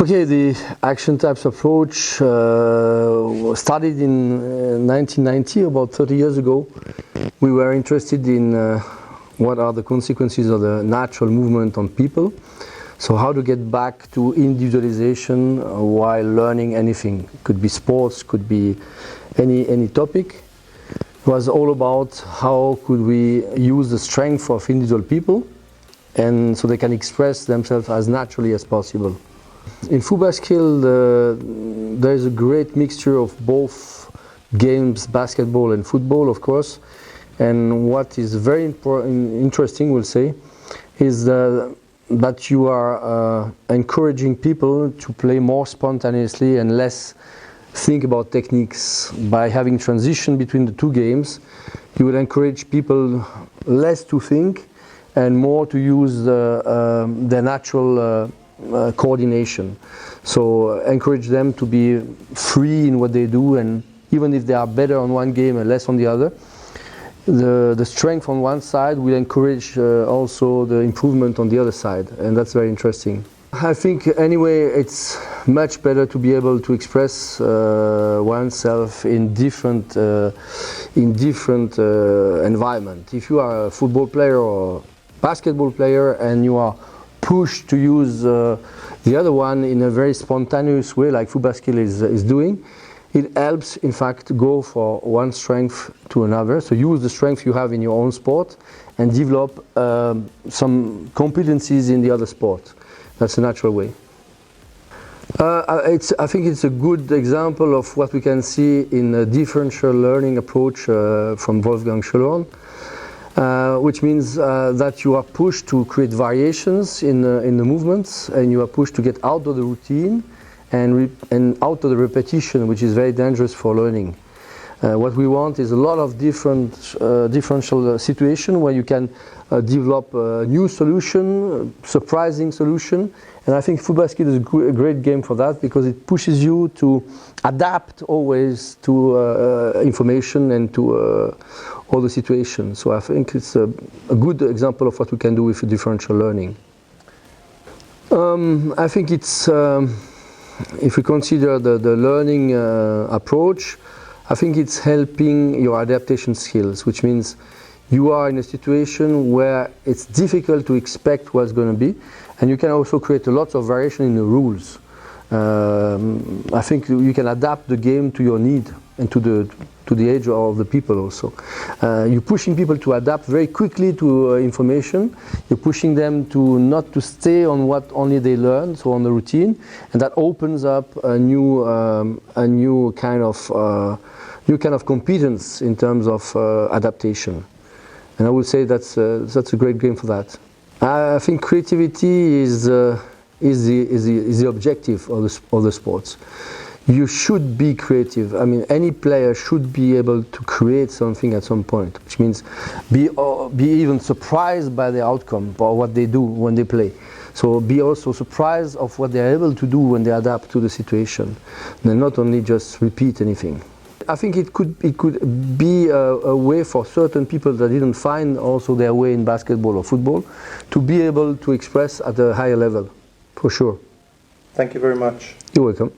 Okay, the action types approach started in 1990, about 30 years ago. We were interested in what are the consequences of the natural movement on people. So how to get back to individualization while learning anything. Could be sports, could be any topic. It was all about how could we use the strength of individual people and so they can express themselves as naturally as possible. In FooBaSKILL there is a great mixture of both games, basketball and football, of course. And what is very interesting, we'll say, is that you are encouraging people to play more spontaneously and less think about techniques. By having transition between the two games, you will encourage people less to think and more to use their natural coordination. So encourage them to be free in what they do, and even if they are better on one game and less on the other, the strength on one side will encourage also the improvement on the other side, and that's very interesting. I think anyway it's much better to be able to express oneself in different environment. If you are a football player or basketball player and you are pushed to use the other one in a very spontaneous way like FooBaSKILL is doing, it helps in fact go for one strength to another. So use the strength you have in your own sport and develop some competencies in the other sport. That's a natural way. I think it's a good example of what we can see in a differential learning approach from Wolfgang Schellhorn. Which means that you are pushed to create variations in the movements, and you are pushed to get out of the routine and out of the repetition, which is very dangerous for learning. What we want is a lot of differential situation where you can develop a new solution, surprising solution, and I think FooBaSKILL is a great game for that because it pushes you to adapt always to information and to all the situations. So I think it's a good example of what we can do with differential learning. I think it's, if we consider the learning approach, I think it's helping your adaptation skills, which means you are in a situation where it's difficult to expect what's going to be, and you can also create a lot of variation in the rules. I think you can adapt the game to your need and to the age of the people also. You're pushing people to adapt very quickly to information. You're pushing them to not to stay on what only they learn, so on the routine, and that opens up a new kind of competence in terms of adaptation. And I would say that's a great game for that. I think creativity is the objective of the sports. You should be creative. I mean, any player should be able to create something at some point, which means be even surprised by the outcome or what they do when they play. So be also surprised of what they're able to do when they adapt to the situation, and not only just repeat anything. I think it could be a way for certain people that didn't find also their way in basketball or football to be able to express at a higher level, for sure. Thank you very much. You're welcome.